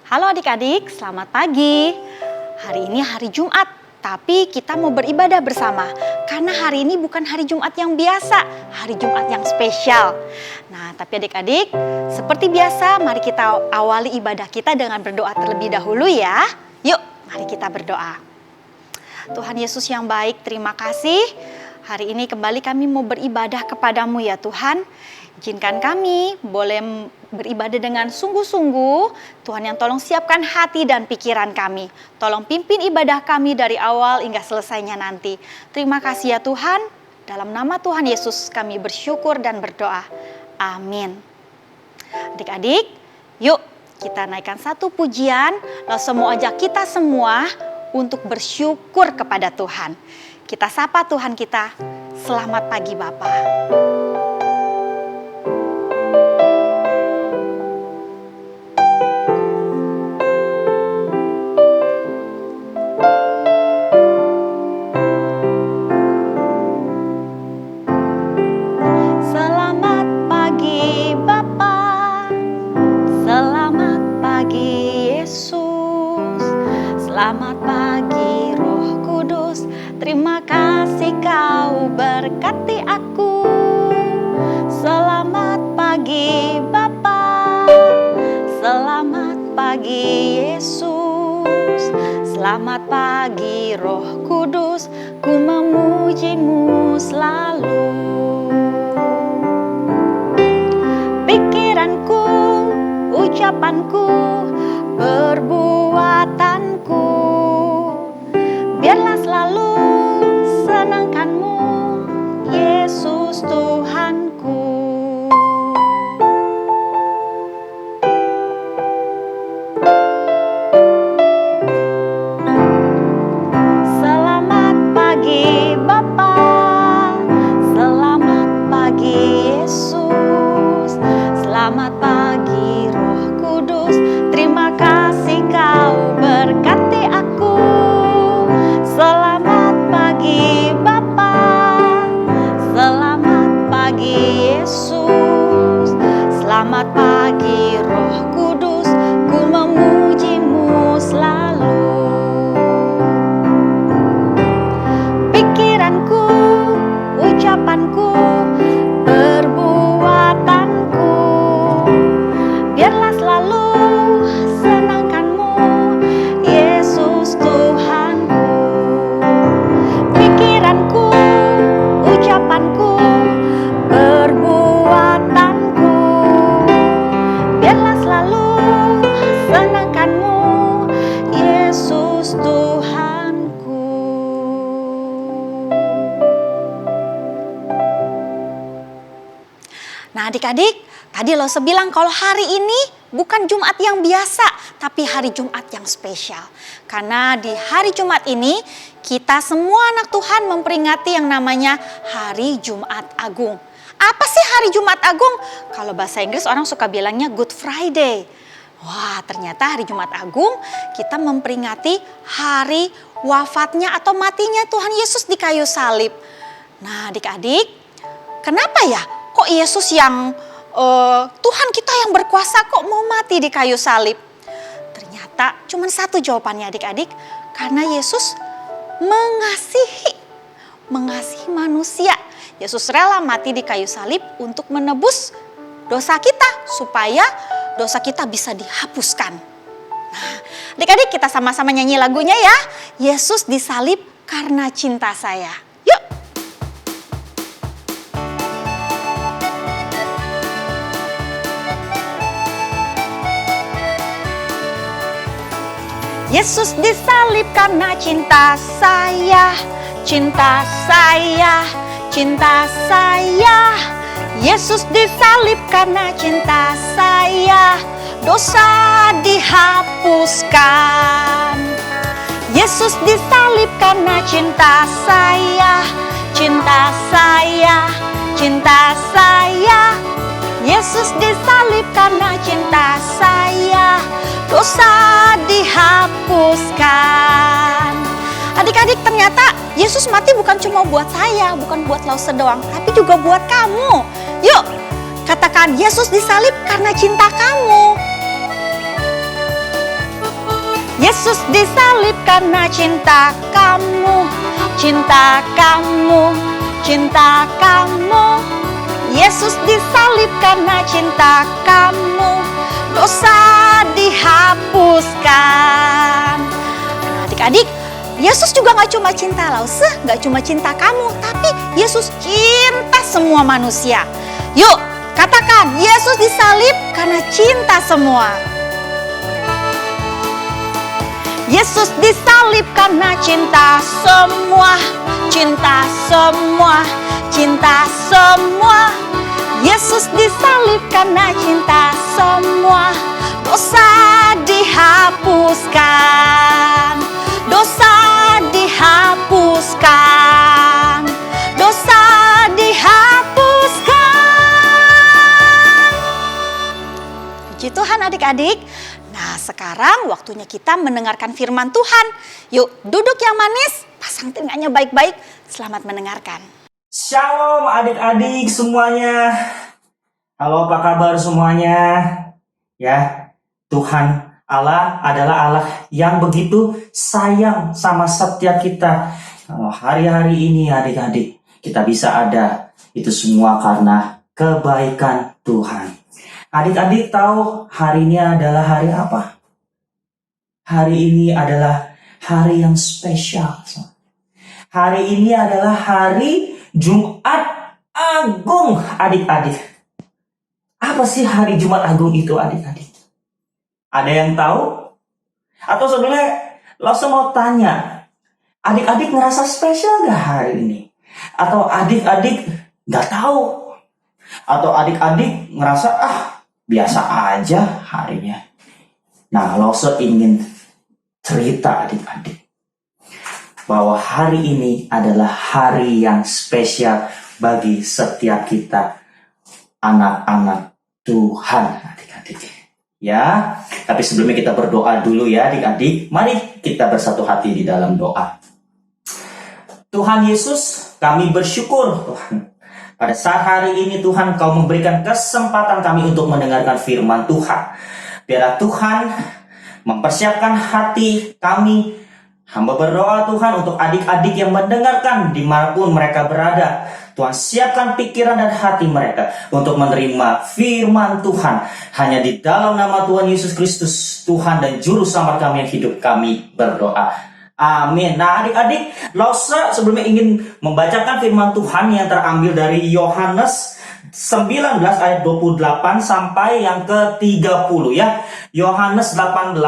Halo adik-adik, selamat pagi. Hari ini hari Jumat, tapi kita mau beribadah bersama. Karena hari ini bukan hari Jumat yang biasa, hari Jumat yang spesial. Nah, tapi adik-adik, seperti biasa, mari kita awali ibadah kita dengan berdoa terlebih dahulu ya. Yuk, mari kita berdoa. Tuhan Yesus yang baik, terima kasih. Hari ini kembali kami mau beribadah kepadamu ya Tuhan. Izinkan kami boleh beribadah dengan sungguh-sungguh. Tuhan yang tolong siapkan hati dan pikiran kami. Tolong pimpin ibadah kami dari awal hingga selesainya nanti. Terima kasih ya Tuhan. Dalam nama Tuhan Yesus kami bersyukur dan berdoa. Amin. Adik-adik, yuk kita naikkan satu pujian. Lalu semua ajak kita semua untuk bersyukur kepada Tuhan. Kita sapa Tuhan kita. Selamat pagi Bapa. Selamat pagi Roh Kudus, terima kasih kau berkati aku. Selamat pagi Bapa, selamat pagi Yesus. Selamat pagi Roh Kudus, ku memujimu selalu. Pikiranku, ucapanku, perbuatanku, biarlah selalu senangkanmu, Yesus Tuhanku. Selamat pagi Bapa, selamat pagi Yesus, selamat pagi Roh Kudus, terima kasih kau berkati aku. Selamat pagi Bapa, selamat pagi Yesus, selamat pagi Roh Kudus, ku memujimu selalu. Pikiranku, ucapanku, perbuatanku, biarlah selalu senangkanmu, Yesus Tuhanku. Pikiranku, ucapanku, perbuatanku, biarlah selalu senangkanmu, Yesus Tuhanku. Nah adik-adik, tadi Lose bilang kalau hari ini bukan Jumat yang biasa, tapi hari Jumat yang spesial. Karena di hari Jumat ini, kita semua anak Tuhan memperingati yang namanya Hari Jumat Agung. Apa sih Hari Jumat Agung? Kalau bahasa Inggris orang suka bilangnya Good Friday. Wah, ternyata Hari Jumat Agung kita memperingati hari wafatnya atau matinya Tuhan Yesus di kayu salib. Nah adik-adik, kenapa ya kok Yesus yang Tuhan kita yang berkuasa kok mau mati di kayu salib? Ternyata cuma satu jawabannya adik-adik. Karena Yesus mengasihi manusia. Yesus rela mati di kayu salib untuk menebus dosa kita. Supaya dosa kita bisa dihapuskan. Nah adik-adik kita sama-sama nyanyi lagunya ya. Yesus disalib karena cinta saya. Yuk. Yesus disalib karena cinta saya, cinta saya, cinta saya. Yesus disalib karena cinta saya, dosa dihapuskan. Yesus disalib karena cinta saya, cinta saya, cinta saya. Yesus disalib karena cinta saya, dosa dihapuskan. Adik-adik, ternyata Yesus mati bukan cuma buat saya, bukan buat Lause doang, tapi juga buat kamu. Yuk, katakan Yesus disalib karena cinta kamu. Yesus disalib karena cinta kamu, cinta kamu, cinta kamu. Yesus disalib karena cinta kamu, dosa dihapuskan. Nah, adik-adik, Yesus juga gak cuma cinta Lause, gak cuma cinta kamu, tapi Yesus cinta semua manusia. Yuk, katakan, Yesus disalib karena cinta semua. Yesus disalib karena cinta semua, cinta semua, cinta semua. Yesus disalib karena cinta semua, dosa dihapuskan, dosa dihapuskan, dosa dihapuskan. Puji Tuhan adik-adik. Nah, sekarang waktunya kita mendengarkan firman Tuhan. Yuk, duduk yang manis, pasang telinganya baik-baik. Selamat mendengarkan. Shalom adik-adik semuanya. Halo, apa kabar semuanya? Ya, Tuhan Allah adalah Allah yang begitu sayang sama setiap kita. Kalau hari-hari ini adik-adik kita bisa ada, itu semua karena kebaikan Tuhan. Adik-adik tahu hari ini adalah hari apa? Hari ini adalah hari yang spesial. Hari ini adalah hari Jumat Agung, adik-adik. Apa sih hari Jumat Agung itu, adik-adik? Ada yang tahu? Atau sebenarnya Lause mau tanya, adik-adik ngerasa spesial gak hari ini? Atau adik-adik gak tahu? Atau adik-adik ngerasa biasa aja harinya? Nah, Lause ingin cerita adik-adik bahwa hari ini adalah hari yang spesial bagi setiap kita, anak-anak Tuhan, adik-adik. Ya, tapi sebelumnya kita berdoa dulu ya adik-adik. Mari kita bersatu hati di dalam doa. Tuhan Yesus, kami bersyukur Tuhan. Pada saat hari ini Tuhan, Kau memberikan kesempatan kami untuk mendengarkan firman Tuhan. Biarlah Tuhan mempersiapkan hati kami. Hamba berdoa Tuhan untuk adik-adik yang mendengarkan dimanapun mereka berada. Tuhan, siapkan pikiran dan hati mereka untuk menerima firman Tuhan. Hanya di dalam nama Tuhan Yesus Kristus, Tuhan dan Juru Selamat kami yang hidup, kami berdoa. Amin. Nah adik-adik, Lause sebelumnya ingin membacakan firman Tuhan yang terambil dari Yohanes 19 ayat 28 sampai yang ke-30 ya. Yohanes 19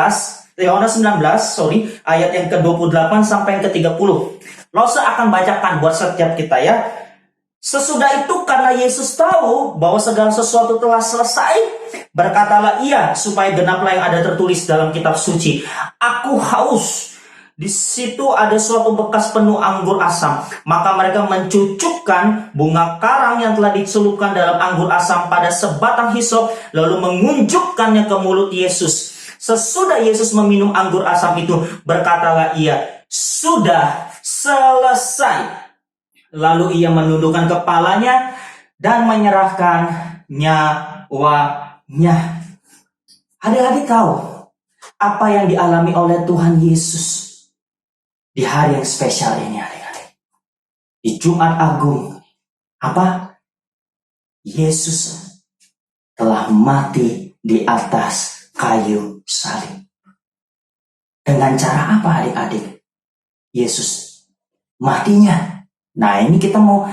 ayat yang ke-28 sampai yang ke-30. Lause akan bacakan buat setiap kita ya. Sesudah itu karena Yesus tahu bahwa segala sesuatu telah selesai, berkatalah Ia supaya genaplah yang ada tertulis dalam kitab suci. Aku haus. Di situ ada suatu bekas penuh anggur asam. Maka mereka mencucukkan bunga karang yang telah dicelupkan dalam anggur asam pada sebatang hisop, lalu mengunjukkannya ke mulut Yesus. Sesudah Yesus meminum anggur asam itu, berkatalah Ia, sudah selesai. Lalu Ia menundukkan kepalanya dan menyerahkan nyawanya. Adik-adik tahu apa yang dialami oleh Tuhan Yesus di hari yang spesial ini, adik-adik? Di Jumat Agung, apa? Yesus telah mati di atas kayu salib. Dengan cara apa, adik-adik? Yesus matinya. Nah, ini kita mau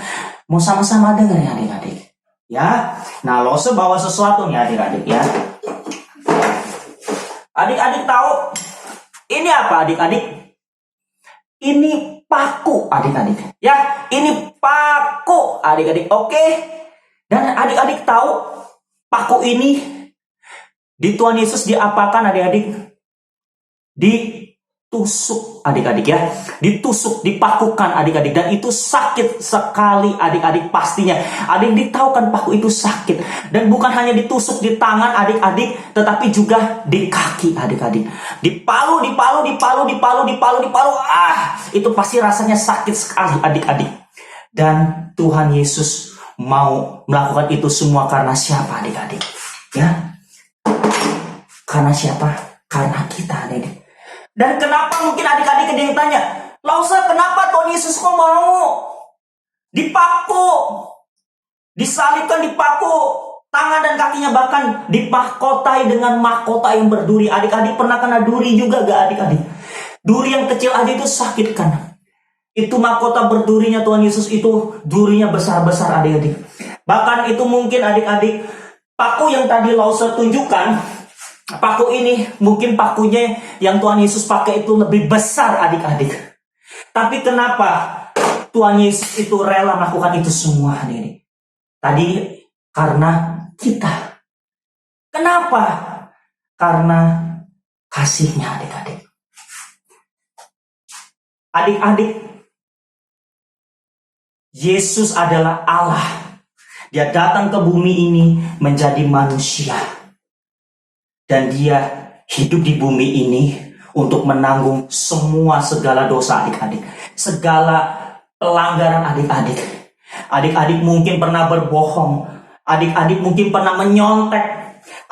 sama-sama dengar ya, adik-adik. Ya. Nah, Lause bawa sesuatu nih, adik-adik ya. Adik-adik tahu ini apa, adik-adik? Ini paku, adik-adik. Ya, ini paku, adik-adik. Oke. Dan adik-adik tahu paku ini di Tuhan Yesus diapakan, adik-adik? Ditusuk, adik-adik ya. Ditusuk, dipakukan, adik-adik. Dan itu sakit sekali, adik-adik pastinya. Adik-adik tahu kan paku itu sakit. Dan bukan hanya ditusuk di tangan, adik-adik, tetapi juga di kaki, adik-adik. Dipalu. Itu pasti rasanya sakit sekali, adik-adik. Dan Tuhan Yesus mau melakukan itu semua karena siapa, adik-adik? Ya. Karena siapa? Karena kita, adik-adik. Dan kenapa mungkin adik-adik ada yang tanya, Lausa kenapa Tuhan Yesus kok mau dipaku, disalibkan, dipaku, tangan dan kakinya bahkan dipahkotai dengan mahkota yang berduri. Adik-adik pernah kena duri juga gak adik-adik? Duri yang kecil aja itu sakit kan? Itu mahkota berdurinya Tuhan Yesus itu durinya besar-besar adik-adik. Bahkan itu mungkin adik-adik paku yang tadi Lausa tunjukkan, paku ini mungkin pakunya yang Tuhan Yesus pakai itu lebih besar adik-adik. Tapi kenapa Tuhan Yesus itu rela melakukan itu semua adik-adik? Tadi karena kita. Kenapa? Karena kasihnya adik-adik. Adik-adik, Yesus adalah Allah. Dia datang ke bumi ini menjadi manusia. Dan dia hidup di bumi ini untuk menanggung semua segala dosa adik-adik. Segala pelanggaran adik-adik. Adik-adik mungkin pernah berbohong. Adik-adik mungkin pernah menyontek.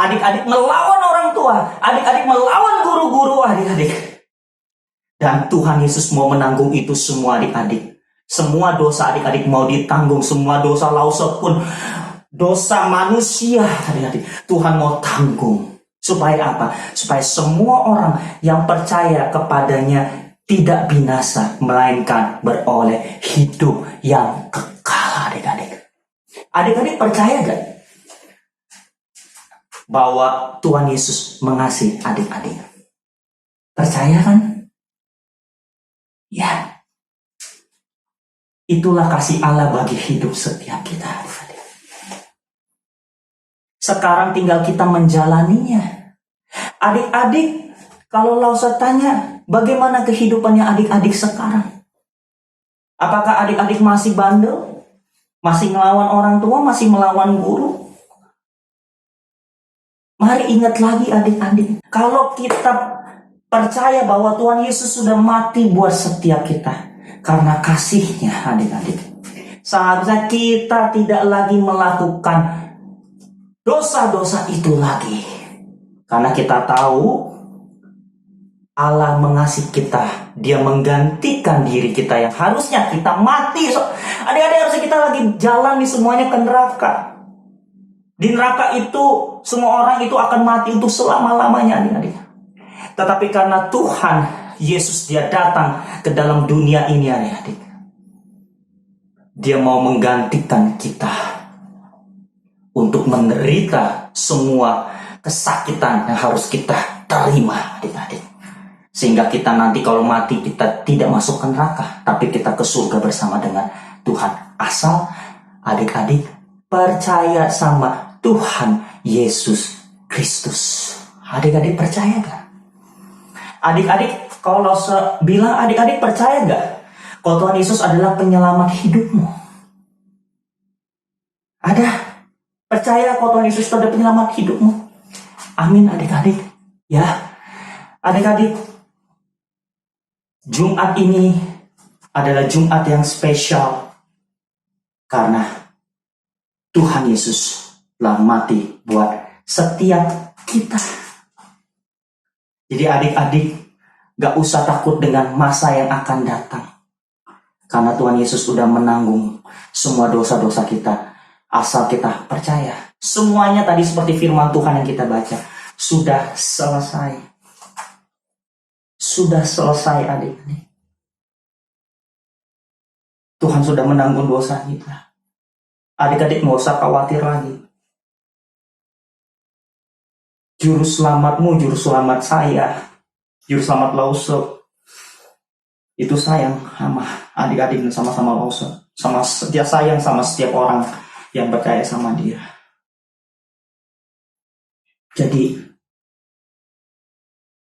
Adik-adik melawan orang tua. Adik-adik melawan guru-guru adik-adik. Dan Tuhan Yesus mau menanggung itu semua adik-adik. Semua dosa adik-adik mau ditanggung. Semua dosa Lausa pun dosa manusia adik-adik. Tuhan mau tanggung. Supaya apa? Supaya semua orang yang percaya kepadanya tidak binasa, melainkan beroleh hidup yang kekal adik-adik. Adik-adik percaya gak? Bahwa Tuhan Yesus mengasihi adik-adik. Percaya kan? Ya. Itulah kasih Allah bagi hidup setiap kita adik-adik. Sekarang tinggal kita menjalaninya. Adik-adik, kalau Lausa tanya, bagaimana kehidupannya adik-adik sekarang? Apakah adik-adik masih bandel? Masih melawan orang tua? Masih melawan guru? Mari ingat lagi adik-adik. Kalau kita percaya bahwa Tuhan Yesus sudah mati buat setiap kita. Karena kasihnya adik-adik. Seharusnya kita tidak lagi melakukan dosa-dosa itu lagi. Karena kita tahu Allah mengasihi kita. Dia menggantikan diri kita yang harusnya kita mati. Adik-adik, harusnya kita lagi jalan nih semuanya ke neraka. Di neraka itu semua orang itu akan mati untuk selama-lamanya adik-adik. Tetapi karena Tuhan Yesus dia datang ke dalam dunia ini adik-adik. Dia mau menggantikan kita untuk menderita semua kesakitan yang harus kita terima adik-adik. Sehingga kita nanti kalau mati kita tidak masuk ke neraka, tapi kita ke surga bersama dengan Tuhan. Asal adik-adik percaya sama Tuhan Yesus Kristus. Adik-adik percaya gak? Adik-adik kalau bilang adik-adik percaya gak? Kalau Tuhan Yesus adalah penyelamat hidupmu. Ada? Percaya kalau Tuhan Yesus adalah penyelamat hidupmu? Amin adik-adik. Ya, adik-adik, Jumat ini adalah Jumat yang spesial. Karena Tuhan Yesus telah mati buat setiap kita. Jadi adik-adik, gak usah takut dengan masa yang akan datang. Karena Tuhan Yesus sudah menanggung semua dosa-dosa kita. Asal kita percaya. Semuanya tadi seperti firman Tuhan yang kita baca. Sudah selesai. Sudah selesai adik-adik. Tuhan sudah menanggung dosa kita. Adik-adik gak usah khawatir lagi. Juru selamatmu, juru selamat saya, juru selamat Lausa, itu sayang sama adik-adik dan sama-sama Lausa. Dia sayang sama setiap orang yang percaya sama dia. Jadi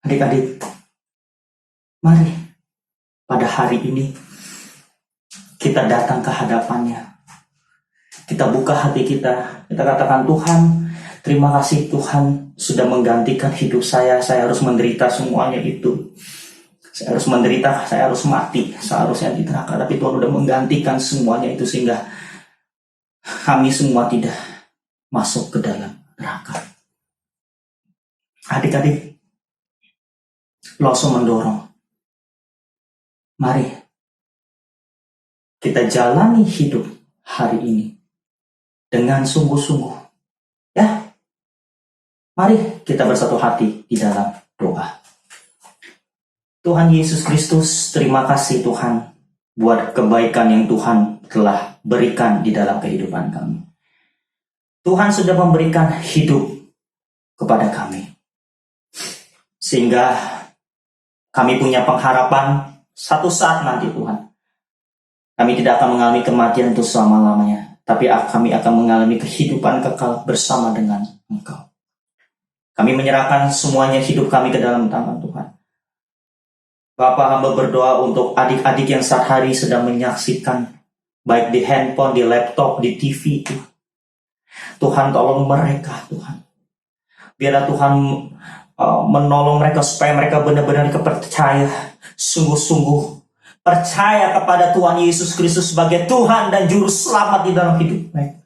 adik-adik, mari pada hari ini kita datang ke hadapannya. Kita buka hati kita. Kita katakan, Tuhan, terima kasih Tuhan sudah menggantikan hidup saya. Saya harus menderita semuanya itu. Saya harus menderita, saya harus mati. Seharusnya di neraka. Tapi Tuhan sudah menggantikan semuanya itu sehingga kami semua tidak masuk ke dalam neraka. Adik-adik, langsung mendorong. Mari kita jalani hidup hari ini dengan sungguh-sungguh. Ya, mari kita bersatu hati di dalam doa. Tuhan Yesus Kristus, terima kasih Tuhan buat kebaikan yang Tuhan telah berikan di dalam kehidupan kami. Tuhan sudah memberikan hidup kepada kami, sehingga kami punya pengharapan satu saat nanti Tuhan. Kami tidak akan mengalami kematian itu selama-lamanya, tapi kami akan mengalami kehidupan kekal bersama dengan Engkau. Kami menyerahkan semuanya hidup kami ke dalam tangan Tuhan. Bapa, hamba berdoa untuk adik-adik yang saat hari sedang menyaksikan, baik di handphone, di laptop, di TV itu. Tuhan tolong mereka Tuhan. Biarlah Tuhan menolong mereka supaya mereka benar-benar percaya, sungguh-sungguh percaya kepada Tuhan Yesus Kristus sebagai Tuhan dan Juru Selamat di dalam hidup mereka.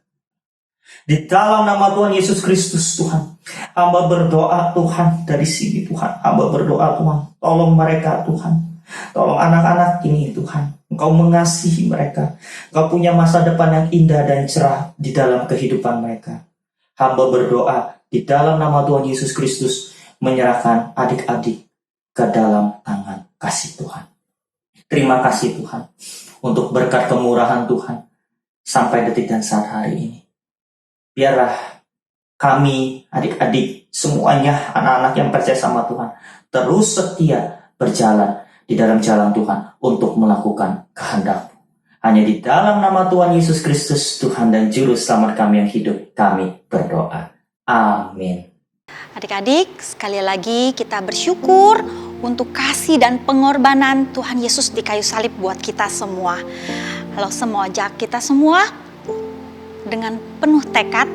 Di dalam nama Tuhan Yesus Kristus Tuhan, hamba berdoa Tuhan dari sini Tuhan. Hamba berdoa Tuhan, tolong mereka Tuhan. Tolong anak-anak ini Tuhan. Engkau mengasihi mereka. Engkau punya masa depan yang indah dan cerah di dalam kehidupan mereka. Hamba berdoa di dalam nama Tuhan Yesus Kristus, menyerahkan adik-adik ke dalam tangan kasih Tuhan. Terima kasih Tuhan untuk berkat kemurahan Tuhan sampai detik dan saat hari ini. Biarlah kami, adik-adik, semuanya anak-anak yang percaya sama Tuhan, terus setia berjalan di dalam jalan Tuhan untuk melakukan kehendak. Hanya di dalam nama Tuhan Yesus Kristus, Tuhan dan Juru Selamat kami yang hidup, kami berdoa. Amin. Adik-adik, sekali lagi kita bersyukur untuk kasih dan pengorbanan Tuhan Yesus di kayu salib buat kita semua. Kalau semua ajak kita semua dengan penuh tekad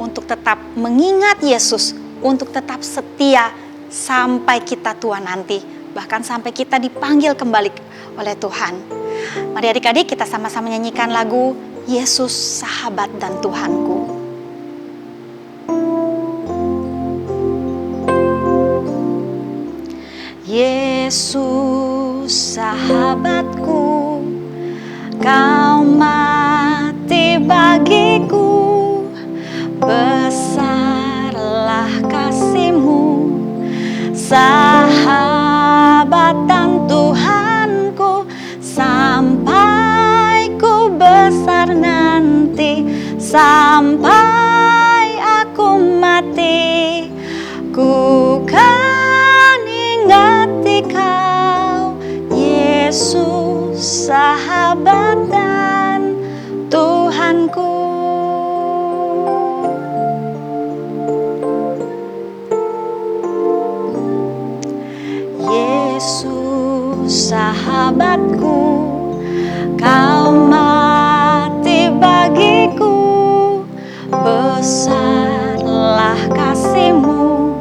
untuk tetap mengingat Yesus, untuk tetap setia sampai kita tua nanti, bahkan sampai kita dipanggil kembali oleh Tuhan. Mari adik-adik kita sama-sama nyanyikan lagu Yesus Sahabat dan Tuhanku. Yesus sahabatku, Kau mati bagiku, besarlah kasih-Mu, sahabat dan Tuhanku, sampai ku besar nanti, sampai aku mati, ku kan ingati Kau, Yesus sahabat dan Tuhanku. Yesus sahabatku, Kau mati bagiku, besarlah kasih-Mu,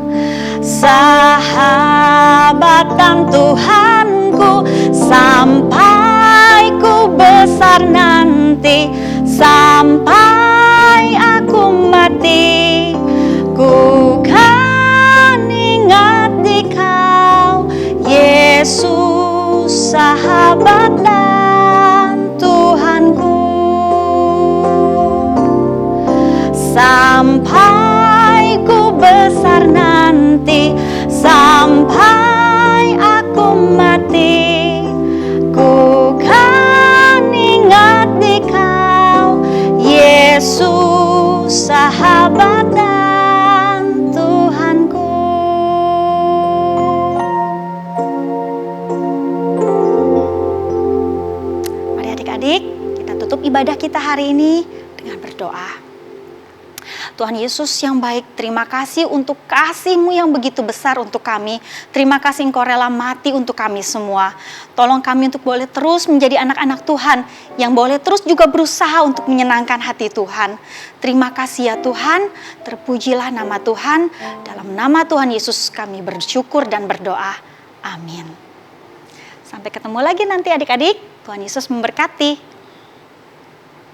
sahabat dan Tuhanku, sampai ku besar nanti, sampai aku mati, ku kan ingat di Kau, Yesus sahabat dan Tuhanku. Sampai ku besar nanti, sampai aku mati, ku kan ingat di Kau, Yesus sahabat dan Tuhanku. Mari adik-adik, kita tutup ibadah kita hari ini dengan berdoa. Tuhan Yesus yang baik, terima kasih untuk kasih-Mu yang begitu besar untuk kami. Terima kasih Engkau rela mati untuk kami semua. Tolong kami untuk boleh terus menjadi anak-anak Tuhan, yang boleh terus juga berusaha untuk menyenangkan hati Tuhan. Terima kasih ya Tuhan, terpujilah nama Tuhan. Dalam nama Tuhan Yesus kami bersyukur dan berdoa. Amin. Sampai ketemu lagi nanti adik-adik. Tuhan Yesus memberkati.